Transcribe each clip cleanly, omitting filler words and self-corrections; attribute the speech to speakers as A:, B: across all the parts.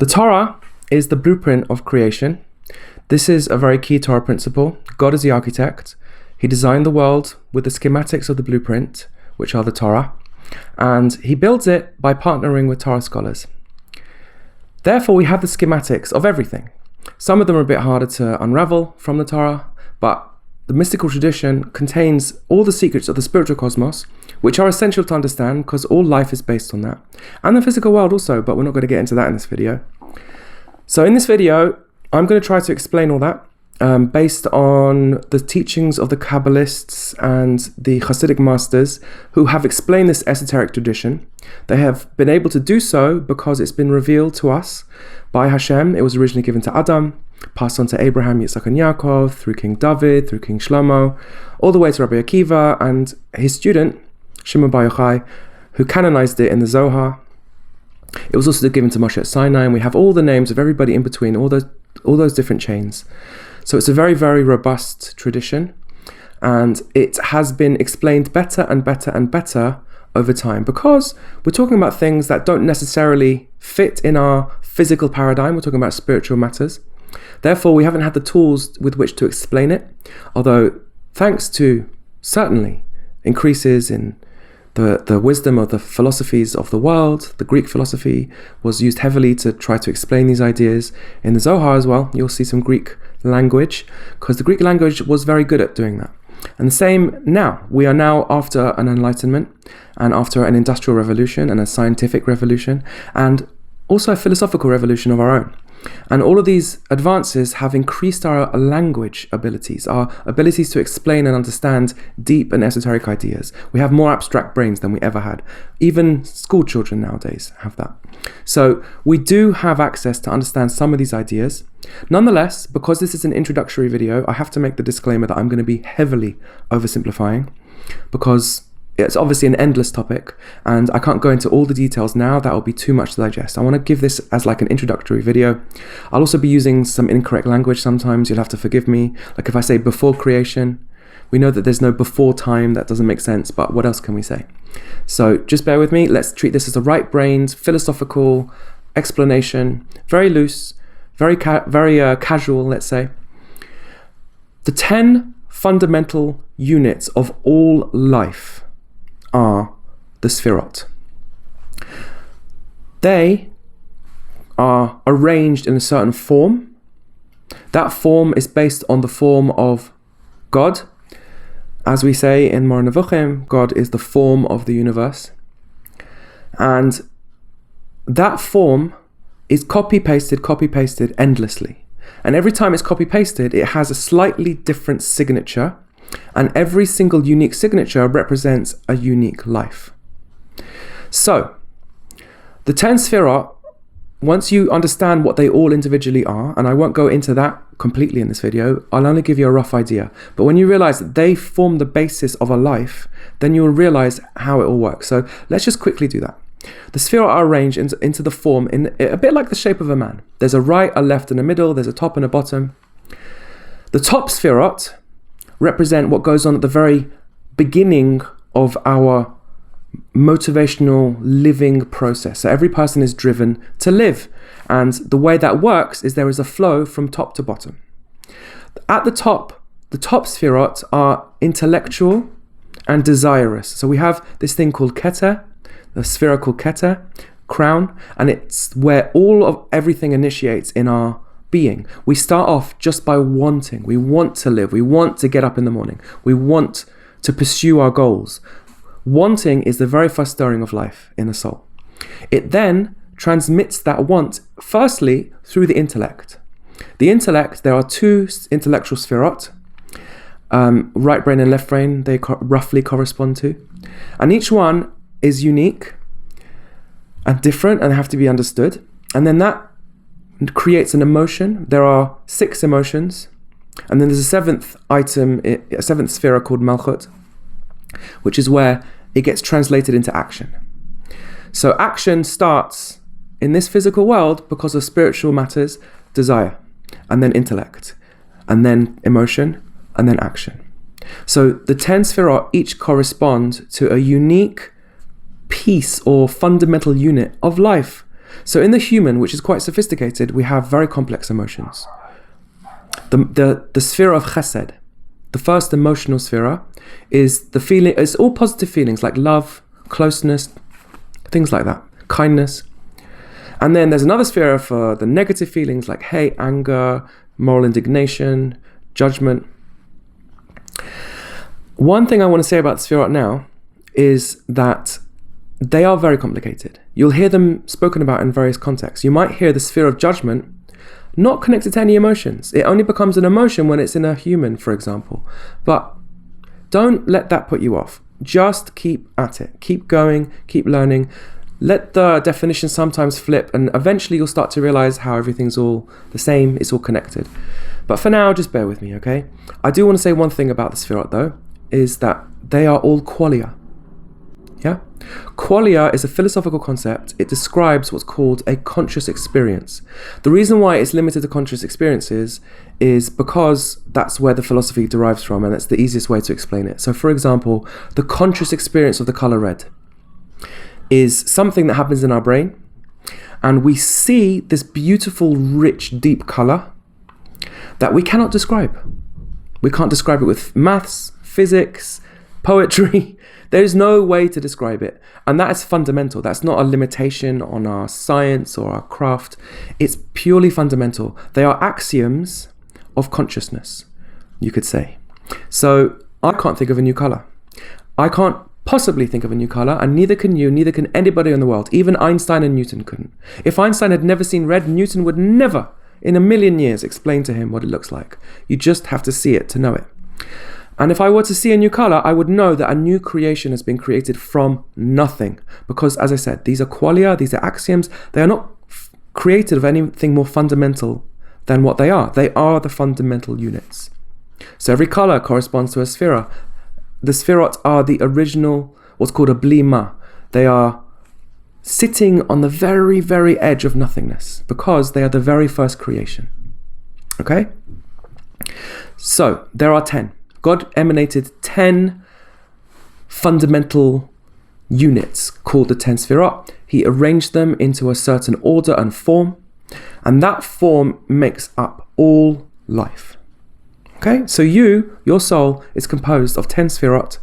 A: The Torah is the blueprint of creation. This is a very key Torah principle. God is the architect. He designed the world with the schematics of the blueprint, which are the Torah, and he builds it by partnering with Torah scholars. Therefore, we have the schematics of everything. Some of them are a bit harder to unravel from the Torah, but the mystical tradition contains all the secrets of the spiritual cosmos, which are essential to understand because all life is based on that. And the physical world also, but we're not going to get into that in this video. So in this video, I'm going to try to explain all that based on the teachings of the Kabbalists and the Hasidic masters who have explained this esoteric tradition. They have been able to do so because it's been revealed to us by Hashem. It was originally given to Adam, passed on to Abraham, Yitzhak, and Yaakov, through King David, through King Shlomo, all the way to Rabbi Akiva and his student, Shimon Bar Yochai, who canonized it in the Zohar. It was also given to Moshe at Sinai, and we have all the names of everybody in between, all those different chains. So it's a very, very robust tradition, and it has been explained better and better and better over time because we're talking about things that don't necessarily fit in our physical paradigm. We're talking about spiritual matters. Therefore, we haven't had the tools with which to explain it, although thanks to certainly increases in the wisdom of the philosophies of the world, the Greek philosophy was used heavily to try to explain these ideas. In the Zohar as well, you'll see some Greek language, because the Greek language was very good at doing that. And the same now. We are now after an enlightenment, and after an industrial revolution, and a scientific revolution, and also a philosophical revolution of our own. And all of these advances have increased our language abilities, our abilities to explain and understand deep and esoteric ideas. We have more abstract brains than we ever had. Even school children nowadays have that. So we do have access to understand some of these ideas. Nonetheless, because this is an introductory video, I have to make the disclaimer that I'm going to be heavily oversimplifying, because it's obviously an endless topic, and I can't go into all the details now. That will be too much to digest. I want to give this as like an introductory video. I'll also be using some incorrect language sometimes. You'll have to forgive me. Like if I say before creation, we know that there's no before time. That doesn't make sense, but what else can we say? So just bear with me. Let's treat this as a right-brained, philosophical explanation. Very loose, very casual, let's say. The 10 fundamental units of all life are the Sfirot. They are arranged in a certain form. That form is based on the form of God. As we say in Moreh Nevuchim, God is the form of the universe. And that form is copy-pasted endlessly. And every time it's copy-pasted, it has a slightly different signature. And every single unique signature represents a unique life. So, the 10 Sfirot, once you understand what they all individually are, and I won't go into that completely in this video, I'll only give you a rough idea. But when you realize that they form the basis of a life, then you'll realize how it all works. So let's just quickly do that. The Sfirot are arranged into the form in a bit like the shape of a man. There's a right, a left, and a middle. There's a top and a bottom. The top Sfirot represent what goes on at the very beginning of our motivational living process. So every person is driven to live. And the way that works is there is a flow from top to bottom. At the top Sfirot are intellectual and desirous. So we have this thing called Keter, the Sphira called Keter, crown, and it's where all of everything initiates in our being. We start off just by wanting. We want to live. We want to get up in the morning. We want to pursue our goals. Wanting is the very first stirring of life in the soul. It then transmits that want, firstly, through the intellect. The intellect, there are 2 intellectual Sfirot, right brain and left brain, they roughly correspond to. And each one is unique and different and have to be understood. And then that creates an emotion. There are 6 emotions, and then there's a 7th item, a 7th Sphira called Malchut, which is where it gets translated into action. So action starts in this physical world because of spiritual matters, desire, and then intellect, and then emotion, and then action. So the 10 Sphirot each correspond to a unique piece or fundamental unit of life. So in the human, which is quite sophisticated, we have very complex emotions. The sphere of chesed, the first emotional sphere, is the feeling. It's all positive feelings like love, closeness, things like that, kindness. And then there's another sphere for the negative feelings like hate, anger, moral indignation, judgment. One thing I want to say about the Sefirot now is that they are very complicated. You'll hear them spoken about in various contexts. You might hear the sphere of judgment not connected to any emotions. It only becomes an emotion when it's in a human, for example. But don't let that put you off. Just keep at it. Keep going, keep learning. Let the definition sometimes flip, and eventually you'll start to realize how everything's all the same, it's all connected. But for now, just bear with me, okay? I do want to say one thing about the Sefirot, though, is that they are all qualia. Yeah? Qualia is a philosophical concept. It describes what's called a conscious experience. The reason why it's limited to conscious experiences is because that's where the philosophy derives from, and that's the easiest way to explain it. So, for example, the conscious experience of the color red is something that happens in our brain, and we see this beautiful, rich, deep color that we cannot describe. We can't describe it with maths, physics, poetry. There is no way to describe it. And that is fundamental. That's not a limitation on our science or our craft. It's purely fundamental. They are axioms of consciousness, you could say. So I can't think of a new color. I can't possibly think of a new color, and neither can you, neither can anybody in the world. Even Einstein and Newton couldn't. If Einstein had never seen red, Newton would never, in a million years, explain to him what it looks like. You just have to see it to know it. And if I were to see a new color, I would know that a new creation has been created from nothing. Because, as I said, these are qualia, these are axioms. They are not created of anything more fundamental than what they are. They are the fundamental units. So every color corresponds to a sefira. The Sefirot are the original, what's called a blima. They are sitting on the very, very edge of nothingness because they are the very first creation. Okay? So, there are 10. God emanated 10 fundamental units called the 10 Sefirot. He arranged them into a certain order and form, and that form makes up all life. Okay, so your soul is composed of 10 Sefirot,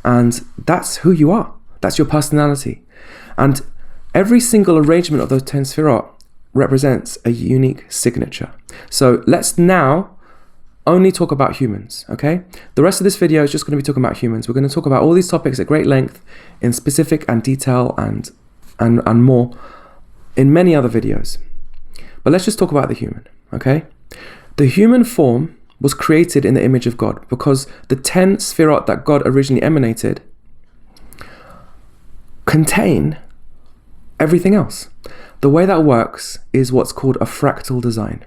A: and that's who you are. That's your personality. And every single arrangement of those 10 Sefirot represents a unique signature. So let's now only talk about humans, okay? The rest of this video is just going to be talking about humans. We're going to talk about all these topics at great length in specific and detail and more in many other videos. But let's just talk about the human, okay? The human form was created in the image of God because the 10 Sefirot that God originally emanated contain everything else. The way that works is what's called a fractal design,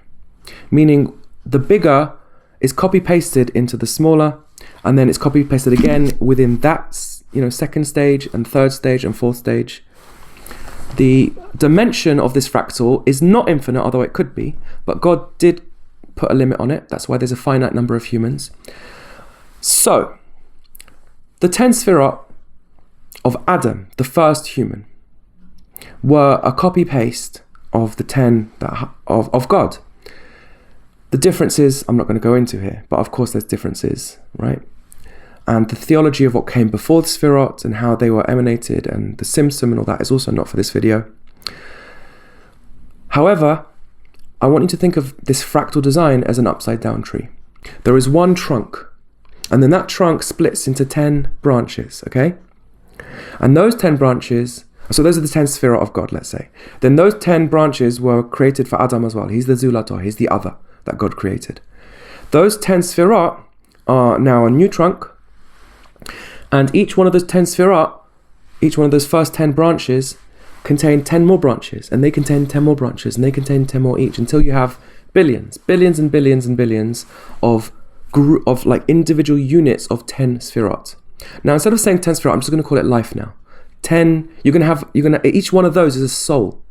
A: meaning the bigger is copy-pasted into the smaller, and then it's copy-pasted again within that, second stage and third stage and fourth stage. The dimension of this fractal is not infinite, although it could be, but God did put a limit on it. That's why there's a finite number of humans. So, the 10 Sefirot of Adam, the first human, were a copy-paste of the 10 of God. The differences, I'm not going to go into here, but of course there's differences, right? And the theology of what came before the Sefirot and how they were emanated and the Simsum and all that is also not for this video. However, I want you to think of this fractal design as an upside down tree. There is one trunk, and then that trunk splits into 10 branches, okay? And those 10 branches, so those are the 10 Sefirot of God, let's say. Then those 10 branches were created for Adam as well. He's the Zulator, he's the other that God created. Those 10 Sefirot are now a new trunk, and each one of those 10 Sefirot, each one of those first 10 branches contain 10 more branches, and they contain 10 more branches, and they contain 10 more each, until you have billions and billions and billions of individual units of 10 Sefirot. Now, instead of saying 10 Sefirot, I'm just going to call it life now. 10, each one of those is a soul.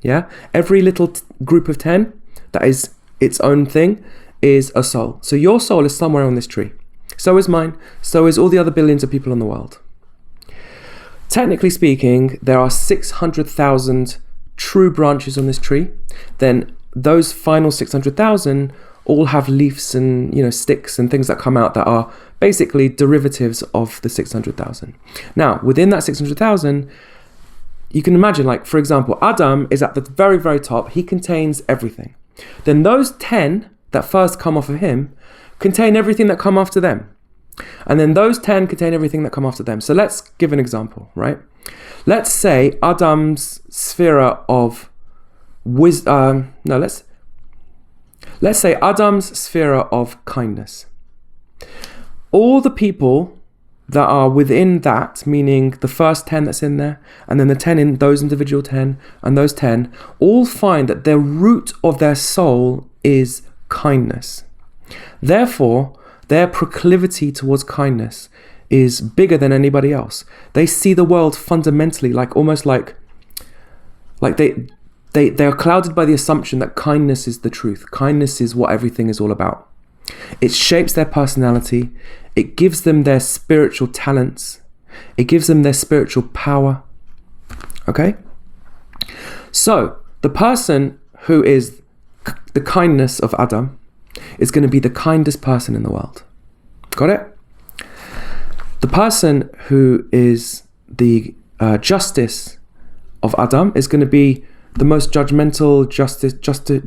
A: Yeah? Every little group of 10 that is its own thing is a soul. So your soul is somewhere on this tree. So is mine. So is all the other billions of people in the world. Technically speaking, there are 600,000 true branches on this tree, then those final 600,000 all have leaves and sticks and things that come out that are basically derivatives of the 600,000. Now, within that 600,000, you can imagine, like, for example, Adam is at the very, very top. He contains everything. Then those 10 that first come off of him contain everything that come after them. And then those 10 contain everything that come after them. So let's give an example, right? Let's say Adam's sphere of wisdom. Let's say Adam's sphere of kindness. All the people that are within that, meaning the first 10 that's in there, and then the 10 in those individual 10, and those 10, all find that the root of their soul is kindness. Therefore, their proclivity towards kindness is bigger than anybody else. They see the world fundamentally almost like they are clouded by the assumption that kindness is the truth. Kindness is what everything is all about. It shapes their personality. It gives them their spiritual talents. It gives them their spiritual power. Okay? So, the person who is the kindness of Adam is going to be the kindest person in the world. Got it? The person who is the justice of Adam is going to be the most judgmental,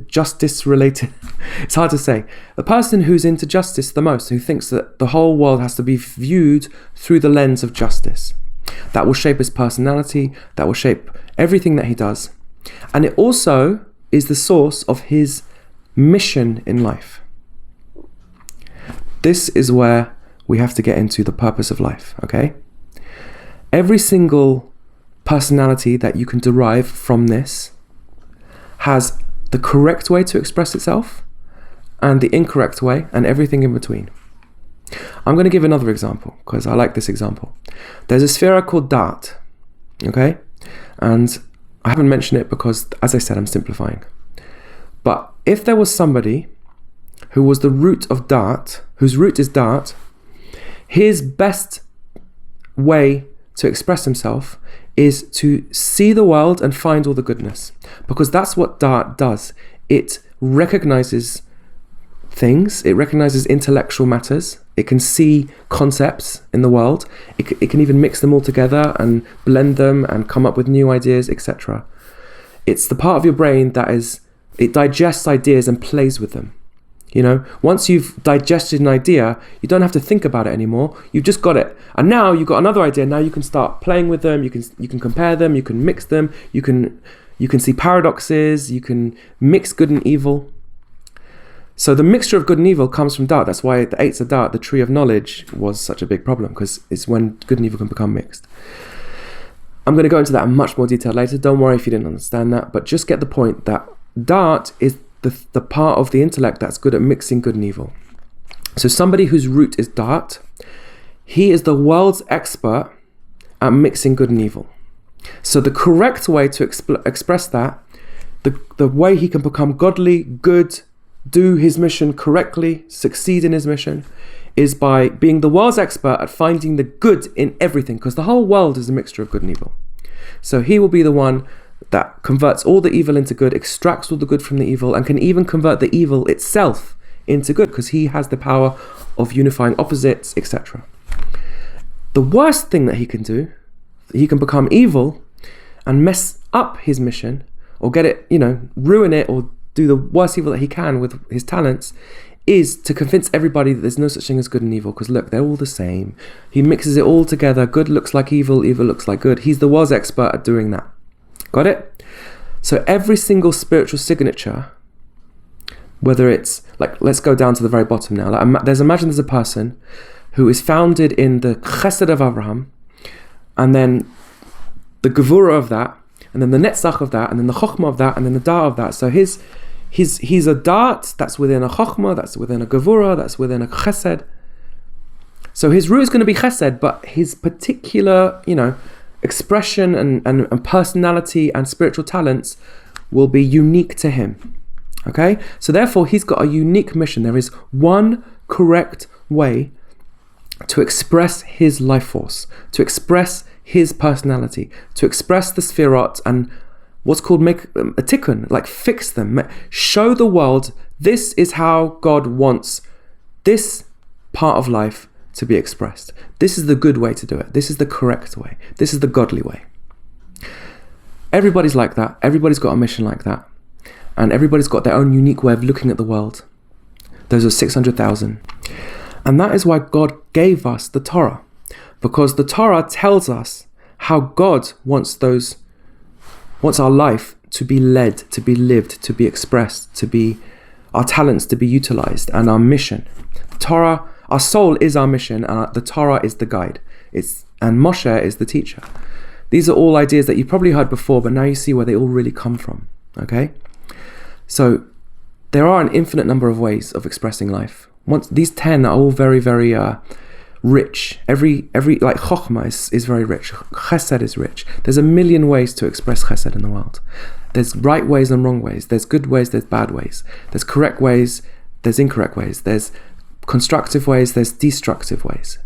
A: justice related. It's hard to say. The person who's into justice the most, who thinks that the whole world has to be viewed through the lens of justice. That will shape his personality. That will shape everything that he does. And it also is the source of his mission in life. This is where we have to get into the purpose of life, okay? Every single personality that you can derive from this has the correct way to express itself and the incorrect way and everything in between. I'm going to give another example because I like this example. There's a sphere called Da'at, okay? And I haven't mentioned it because, as I said, I'm simplifying. But if there was somebody who was the root of Da'at, whose root is Da'at, his best way to express himself is to see the world and find all the goodness. Because that's what Da'at does. It recognizes things. It recognizes intellectual matters. It can see concepts in the world. It can even mix them all together and blend them and come up with new ideas, etc. It's the part of your brain that it digests ideas and plays with them. Once you've digested an idea, you don't have to think about it anymore. You've just got it. And now you've got another idea. Now you can start playing with them. You can compare them. You can mix them. You can see paradoxes. You can mix good and evil. So the mixture of good and evil comes from Da'at. That's why the Eitz Da'at, the tree of knowledge, was such a big problem, because it's when good and evil can become mixed. I'm going to go into that in much more detail later. Don't worry if you didn't understand that, but just get the point that Da'at is the part of the intellect that's good at mixing good and evil. So somebody whose root is Da'at, he is the world's expert at mixing good and evil. So the correct way to express that, the way he can become godly, good, do his mission correctly, succeed in his mission, is by being the world's expert at finding the good in everything, because the whole world is a mixture of good and evil. So he will be the one that converts all the evil into good, extracts all the good from the evil, and can even convert the evil itself into good, because he has the power of unifying opposites, etc. The worst thing that he can do, he can become evil and mess up his mission, or get it, ruin it, or do the worst evil that he can with his talents, is to convince everybody that there's no such thing as good and evil, because look, they're all the same. He mixes it all together. Good looks like evil, evil looks like good. He's the world's expert at doing that. Got it? So every single spiritual signature, whether it's let's go down to the very bottom now. Imagine there's a person who is founded in the Chesed of Abraham, and then the Gevurah of that, and then the Netzach of that, and then the Chokhmah of that, and then the Da'at of that. So he's a Da'at that's within a Chokhmah, that's within a Gevurah, that's within a Chesed. So his root is going to be Chesed, but his particular, expression and personality and spiritual talents will be unique to him. Okay? So therefore, he's got a unique mission. There is one correct way to express his life force, to express his personality, to express the Sefirot what's called make a tikkun, like fix them, show the world this is how God wants this part of life to be expressed. This is the good way to do it. This is the correct way. This is the godly way. Everybody's like that. Everybody's got a mission like that. And everybody's got their own unique way of looking at the world. Those are 600,000. And that is why God gave us the Torah. Because the Torah tells us how God wants our life to be led, to be lived, to be expressed, to be our talents to be utilized, and our mission. Torah, our soul is our mission, and the Torah is the guide. And Moshe is the teacher. These are all ideas that you've probably heard before, but now you see where they all really come from. Okay? So there are an infinite number of ways of expressing life. These 10 are all very, very rich. Every like chokhmah is very rich. Chesed is rich. There's a million ways to express chesed in the world. There's right ways and wrong ways. There's good ways, there's bad ways. There's correct ways, there's incorrect ways. There's constructive ways, there's destructive ways.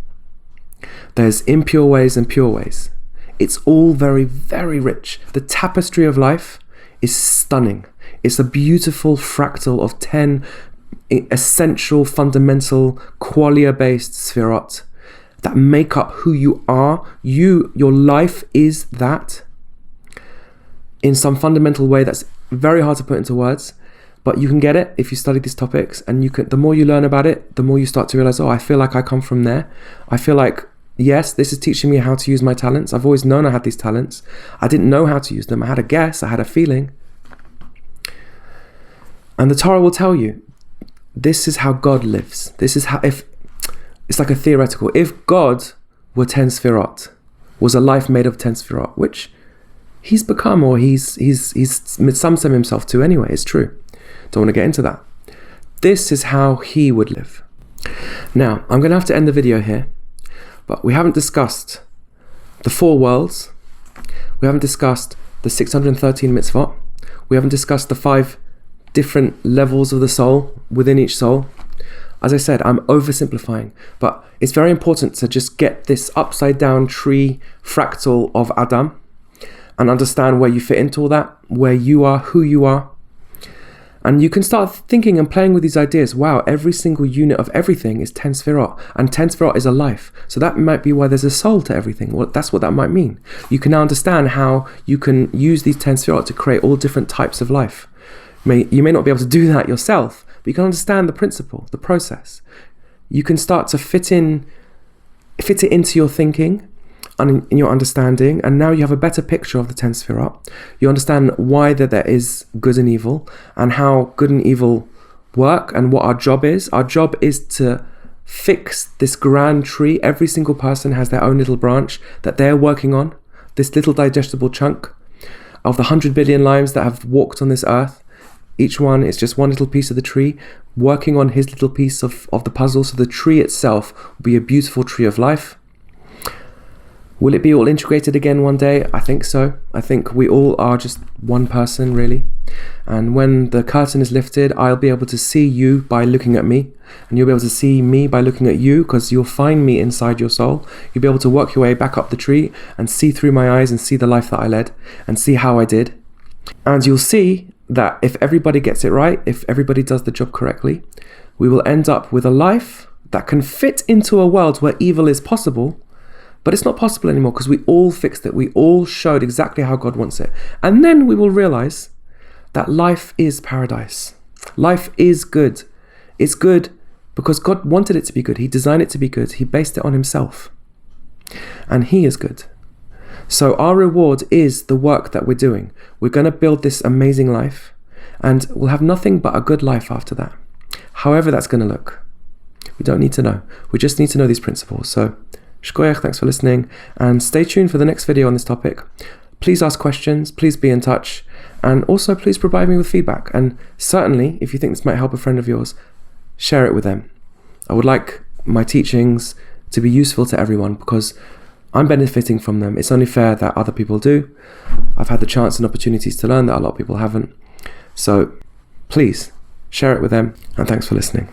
A: There's impure ways and pure ways. It's all very, very rich. The tapestry of life is stunning. It's a beautiful fractal of 10 essential, fundamental, qualia-based sfirot that make up who you are. Your life is that in some fundamental way that's very hard to put into words, but you can get it if you study these topics, and the more you learn about it, the more you start to realize, oh, I feel like I come from there. I feel like, yes, this is teaching me how to use my talents. I've always known I had these talents. I didn't know how to use them. I had a guess, I had a feeling. And the Torah will tell you, this is how God lives. This is how, if it's like a theoretical, if God were 10 sfirot, was a life made of 10 sfirot, which he's become, or he's mitzamtzem himself to anyway, it's true. Don't want to get into that. This is how he would live. Now, I'm going to have to end the video here, but we haven't discussed the 4 worlds. We haven't discussed the 613 mitzvot. We haven't discussed the 5 different levels of the soul within each soul. As I said, I'm oversimplifying, but it's very important to just get this upside down tree fractal of Adam and understand where you fit into all that, where you are, who you are. And you can start thinking and playing with these ideas. Wow, every single unit of everything is 10 sfirot, and 10 sfirot is a life. So that might be why there's a soul to everything. Well, that's what that might mean. You can now understand how you can use these 10 sfirot to create all different types of life. You may not be able to do that yourself, but you can understand the principle, the process. You can start to fit it into your thinking and in your understanding, and now you have a better picture of the 10 sfirot. You understand why there is good and evil, and how good and evil work, and what our job is. Our job is to fix this grand tree. Every single person has their own little branch that they're working on, this little digestible chunk of the 100 billion lives that have walked on this earth. Each one is just one little piece of the tree, working on his little piece of the puzzle. So the tree itself will be a beautiful tree of life. Will it be all integrated again one day? I think so. I think we all are just one person, really. And when the curtain is lifted, I'll be able to see you by looking at me, and you'll be able to see me by looking at you, because you'll find me inside your soul. You'll be able to work your way back up the tree and see through my eyes and see the life that I led and see how I did. And you'll see that if everybody gets it right, if everybody does the job correctly, we will end up with a life that can fit into a world where evil is possible. But it's not possible anymore, because we all fixed it. We all showed exactly how God wants it. And then we will realize that life is paradise. Life is good. It's good because God wanted it to be good. He designed it to be good. He based it on himself. And he is good. So our reward is the work that we're doing. We're going to build this amazing life, and we'll have nothing but a good life after that. However that's going to look, we don't need to know. We just need to know these principles. So Shkoyach, thanks for listening, and stay tuned for the next video on this topic. Please ask questions, please be in touch, and also please provide me with feedback. And certainly, if you think this might help a friend of yours, share it with them. I would like my teachings to be useful to everyone, because I'm benefiting from them. It's only fair that other people do. I've had the chance and opportunities to learn that a lot of people haven't. So please share it with them, and thanks for listening.